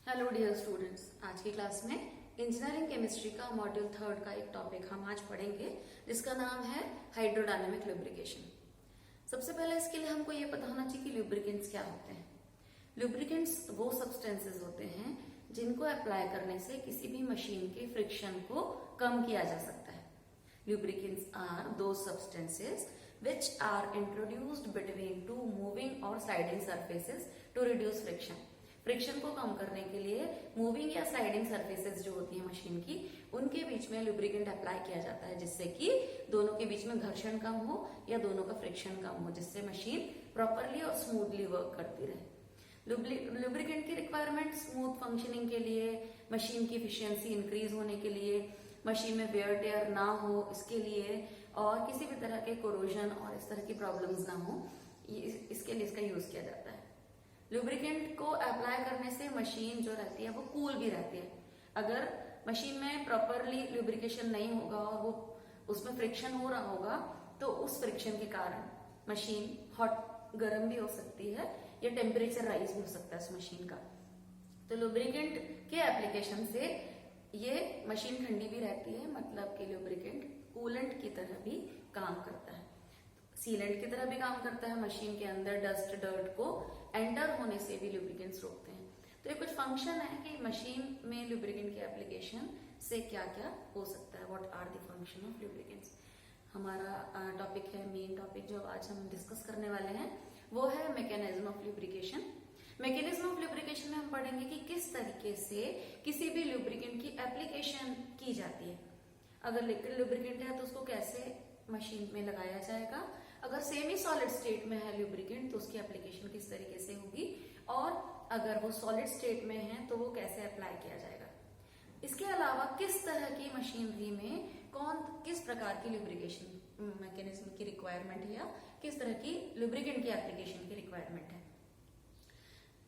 Hello dear students, आज की class में इंजीनियरिंग केमिस्ट्री का मॉड्यूल 3 का एक टॉपिक हम आज पढ़ेंगे जिसका नाम है हाइड्रोडायनेमिक लुब्रिकेशन। सबसे पहले इसके लिए हमको ये पता होना चाहिए कि लुब्रिकेंट्स क्या होते हैं। लुब्रिकेंट्स वो सब्सटेंसेस होते हैं जिनको अप्लाई करने से किसी भी मशीन के फ्रिक्शन को कम किया जा सकता है। लुब्रिकेंट्स आर दो substances which are introduced between two moving or sliding surfaces to reduce friction। Friction को कम करने के लिए मूविंग या स्लाइडिंग सरफेसेस जो होती है मशीन की, उनके बीच में लुब्रिकेंट अप्लाई किया जाता है जिससे कि दोनों के बीच में घर्षण कम हो या दोनों का फ्रिक्शन कम हो, जिससे मशीन प्रॉपरली और स्मूथली वर्क करती रहे। लुब्रिकेंट की रिक्वायरमेंट स्मूथ फंक्शनिंग के लिए, मशीन की एफिशिएंसी इंक्रीज होने के लिए, मशीन में वेयर टेयर ना हो इसके लिए, और किसी भी तरह के कोरोजन और इस तरह की प्रॉब्लम्स ना हो, इसके लिए इसका यूज किया जाता है। लुब्रिकेंट को अप्लाई करने से मशीन जो रहती है वो कूल भी रहती है। अगर मशीन में प्रॉपरली लुब्रिकेशन नहीं होगा और वो उसमें फ्रिक्शन हो रहा होगा तो उस फ्रिक्शन के कारण मशीन हॉट गर्म भी हो सकती है या टेम्परेचर राइज भी हो सकता है उस मशीन का। तो लुब्रिकेंट के एप्लीकेशन से ये मशीन ठंडी भी रहती है, मतलब कि लुब्रिकेंट कूलेंट की तरह भी काम करता है, सीलेंट की तरह भी काम करता है। मशीन के अंदर डस्ट डर्ट को एंटर होने से भी लुब्रिकेंट्स रोकते हैं। तो ये कुछ फंक्शन है कि मशीन में लुब्रिकेंट के एप्लीकेशन से क्या क्या हो सकता है। What are the function of lubricants. हमारा टॉपिक है, मेन टॉपिक जो आज हम डिस्कस करने वाले हैं वो है mechanism of lubrication. Mechanism of lubrication में हम पढ़ेंगे कि किस तरीके से किसी भी लुब्रिकेंट की एप्लीकेशन की जाती है। अगर लिक्विड लुब्रिकेंट है तो उसको कैसे मशीन में लगाया जाएगा, अगर सेमी सॉलिड स्टेट में है लुब्रिकेंट तो उसकी एप्लीकेशन किस तरीके से होगी, और अगर वो सॉलिड स्टेट में है तो वो कैसे अप्लाई किया जाएगा। इसके अलावा किस तरह की मशीनरी में किस प्रकार की लुब्रिकेशन मैकेनिज्म की रिक्वायरमेंट है या किस तरह की लुब्रिकेंट की एप्लीकेशन की रिक्वायरमेंट है।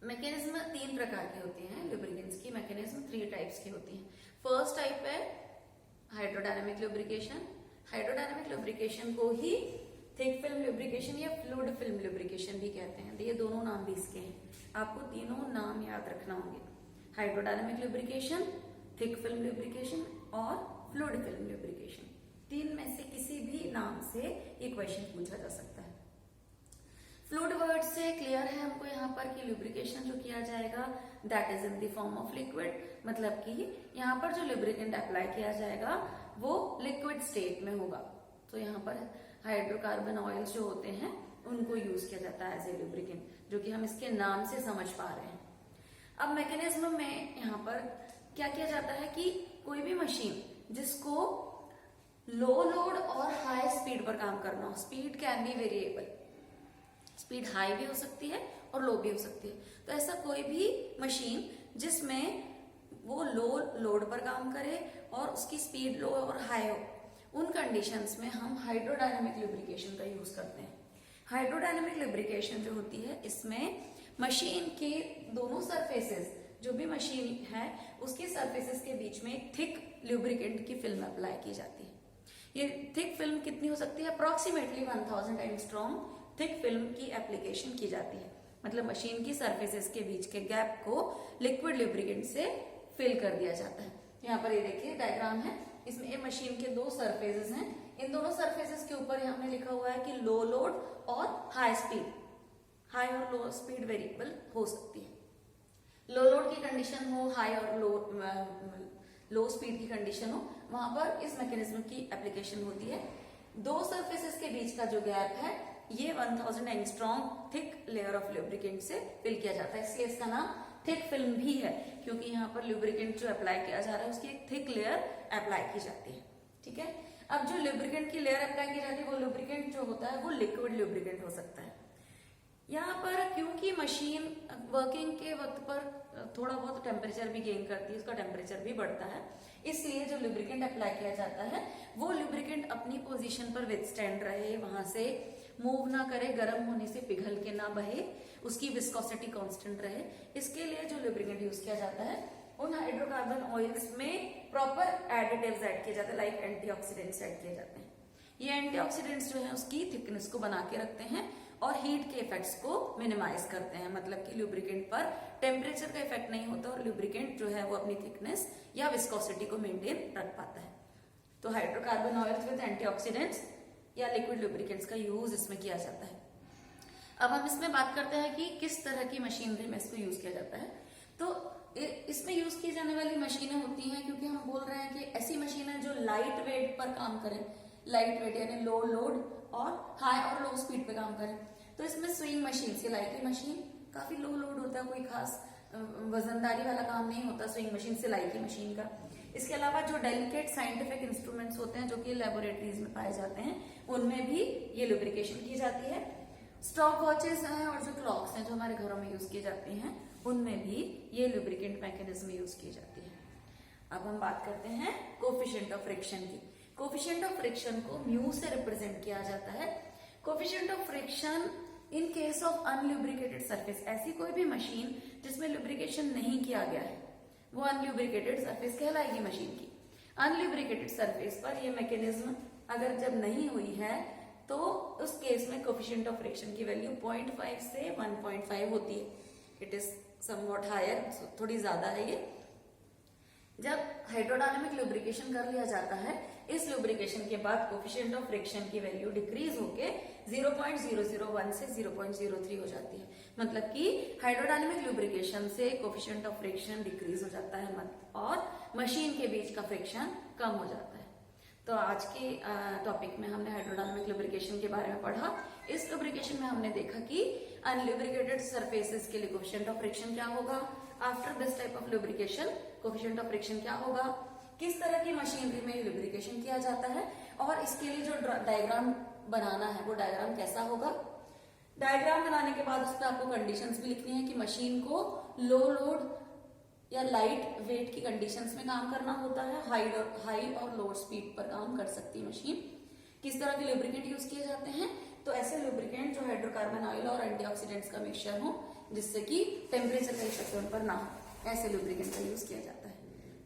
मैकेनिज्म 3 प्रकार की होती हैं लुब्रिकेंट्स की। मैकेनिज्म 3 टाइप्स की होती हैं। फर्स्ट टाइप है हाइड्रोडायनेमिक लुब्रिकेशन। हाइड्रोडायनेमिक लुब्रिकेशन को ही थिक फिल्म लुब्रिकेशन या फ्लूइड फिल्म लुब्रिकेशन भी कहते हैं। ये दोनों नाम भी इसके हैं, आपको तीनों नाम याद रखना होंगे। Hydrodynamic lubrication, thick film lubrication और फ्लूइड फिल्म लुब्रिकेशन। 3 में से किसी भी नाम से ये क्वेश्चन पूछा जा सकता है। फ्लूइड वर्ड से क्लियर है हमको यहाँ पर कि लुब्रिकेशन जो किया जाएगा that is in the form of liquid, मतलब कि यहाँ पर जो लुब्रिकेंट अप्लाई किया जाएगा वो लिक्विड स्टेट में होगा। तो यहाँ पर हाइड्रोकार्बन ऑयल्स जो होते हैं उनको यूज किया जाता है एज ए लुब्रिकेंट, जो कि हम इसके नाम से समझ पा रहे हैं। अब मैकेनिज्म में यहाँ पर क्या किया जाता है कि कोई भी मशीन जिसको लो लोड और हाई स्पीड पर काम करना हो, speed can be variable, speed high भी हो सकती है और लो भी हो सकती है। तो ऐसा कोई भी मशीन जिसमें वो लो लोड पर काम करे और उसकी स्पीड लो और हाई हो, उन कंडीशंस में हम हाइड्रोडायनेमिक लुब्रिकेशन का यूज करते हैं। हाइड्रोडायनेमिक लुब्रिकेशन जो होती है इसमें मशीन के दोनों सरफेसेस, जो भी मशीन है उसके सरफेसेस के बीच में एक थिक लुब्रिकेंट की फिल्म अप्लाई की जाती है। ये थिक फिल्म कितनी हो सकती है? अप्रोक्सीमेटली 1000 एंगस्ट्रॉम थिक फिल्म की एप्लीकेशन की जाती है, मतलब मशीन की सरफेसेस के बीच के गैप को लिक्विड लुब्रिकेंट से फिल कर दिया जाता है। यहाँ पर ये देखिए डायग्राम है, इसमें ये मशीन के 2 सरफेसेस हैं। इन दोनों सरफेसेस के ऊपर हमने लिखा हुआ है कि लो लोड और हाई स्पीड, हाई और लो स्पीड वेरिएबल हो सकती है। लो लोड की कंडीशन हो, हाई और लो स्पीड की कंडीशन हो, वहां पर इस मैकेनिज्म की एप्लीकेशन होती है। 2 सरफेसेस के बीच का जो गैप है ये 1000 angstrom thick layer of lubricant से फिल किया जाता है, इसलिए इसका नाम थिक फिल्म भी है, क्योंकि यहाँ पर लुब्रिकेंट जो अप्लाई किया जा रहा है उसकी एक थिक लेयर अप्लाई की जाती है। ठीक है, अब जो लुब्रिकेंट की लेयर अप्लाई की जाती है वो लुब्रिकेंट जो होता है वो लिक्विड लुब्रिकेंट हो सकता है। यहाँ पर क्योंकि मशीन वर्किंग के वक्त पर थोड़ा बहुत टेम्परेचर भी गेन करती है, उसका टेम्परेचर भी बढ़ता है, इसलिए जो लुब्रिकेंट अप्लाई किया जाता है वो लुब्रिकेंट अपनी पोजीशन पर विथस्टैंड रहे, वहां से मूव ना करे, गर्म होने से पिघल के ना बहे, उसकी विस्कोसिटी कांस्टेंट रहे। इसके लिए जो लुब्रिकेंट यूज किया जाता है उन हाइड्रोकार्बन ऑयल्स में प्रॉपर एडिटिव्स ऐड किए जाते हैं, लाइक एंटीऑक्सीडेंट्स ऐड किए जाते हैं। ये एंटीऑक्सीडेंट्स जो है उसकी थिकनेस को बना के रखते हैं और हीट के इफेक्ट्स को मिनिमाइज करते हैं, मतलब कि लुब्रिकेंट पर टेम्परेचर का इफेक्ट नहीं होता और लुब्रिकेंट जो है वो अपनी थिकनेस या विस्कोसिटी को मेंटेन रख पाता है। तो हाइड्रोकार्बन ऑयल्स विद एंटीऑक्सीडेंट्स या लिक्विड लुब्रिकेंट्स का यूज इसमें किया जाता है। अब हम इसमें बात करते हैं कि किस तरह की मशीनरी में इसको यूज किया जाता है। तो इसमें यूज की जाने वाली मशीनें होती हैं, क्योंकि हम बोल रहे हैं कि ऐसी मशीनें जो लाइट वेट पर काम करें, लाइट वेट यानी लो लोड और हाई और लो स्पीड पे काम करें। तो इसमें स्विंग मशीन, सिलाई की मशीन काफी लो लोड होता है, कोई खास वजनदारी वाला काम नहीं होता स्विंग मशीन, सिलाई की मशीन का। इसके अलावा जो डेलिकेट साइंटिफिक इंस्ट्रूमेंट्स होते हैं जो कि लेबोरेटरीज में पाए जाते हैं, उनमें भी ये लुब्रिकेशन की जाती है। स्टॉप वॉचेस हैं और जो क्लॉक्स हैं जो हमारे घरों में यूज किए जाते हैं, उनमें भी ये लुब्रिकेंट मैकेनिज्म यूज की जाती है। अब हम बात करते हैं कोफिशिएंट ऑफ फ्रिक्शन की। कोफिशिएंट ऑफ फ्रिक्शन को म्यू से रिप्रेजेंट किया जाता है। Coefficient of friction in case of unlubricated surface, ऐसी कोई भी मशीन जिसमें लुब्रिकेशन नहीं किया गया है वो अनल्यूब्रिकेटेड सरफेस कहलाएगी मशीन की। अनल्यूब्रिकेटेड सरफेस पर ये मैकेनिज्म अगर जब नहीं हुई है तो उस केस में कोफिशिएंट ऑफ फ्रिक्शन की वैल्यू 0.5 से 1.5 होती है। इट इज समवॉट हायर, थोड़ी ज्यादा है ये। जब हाइड्रोडायनेमिक लुब्रिकेशन कर लिया जाता है, इस लुब्रिकेशन के बाद कोफिशिएंट ऑफ फ्रिक्शन की वैल्यू डिक्रीज होके 0.001 से 0.03 हो जाती है। मतलब कि हाइड्रोडायनेमिक लुब्रिकेशन से कोफिशिएंट ऑफ फ्रिक्शन डिक्रीज हो जाता है और मशीन के बीच का फ्रिक्शन कम हो जाता है। तो आज के टॉपिक में हमने हाइड्रोडायनेमिक लुब्रिकेशन के बारे में पढ़ा। इस लुब्रिकेशन में हमने देखा कि अनल्यूब्रिकेटेड सरफेसेस के लिए कोफिशिएंट ऑफ फ्रिक्शन क्या होगा, after this type of lubrication coefficient of friction क्या होगा, किस तरह की मशीनरी में लुब्रिकेशन किया जाता है और इसके लिए जो डायग्राम बनाना है वो डायग्राम कैसा होगा। डायग्राम बनाने के बाद उस पर आपको कंडीशंस भी लिखनी है कि मशीन को लो लोड या लाइट वेट की कंडीशंस में काम करना होता है, हाई और लो स्पीड पर काम कर सकती है मशीन। किस तरह के लुब्रिकेंट यूज किए जाते हैं, तो ऐसे लुब्रिकेंट जो हाइड्रोकार्बन ऑयल और एंटीऑक्सीडेंट्स का मिक्सचर हो जिससे कि टेम्परेचर का इफेक्ट उन पर ना हो, ऐसे लुब्रिकेंट का यूज किया जाता है।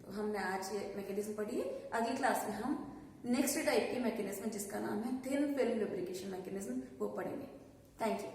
तो हमने आज ये मैकेनिज्म पढ़ी है। अगली क्लास में हम नेक्स्ट टाइप की मैकेनिज्म जिसका नाम है थिन फिल्म लुब्रिकेशन मैकेनिज्म वो पढ़ेंगे। Thank you.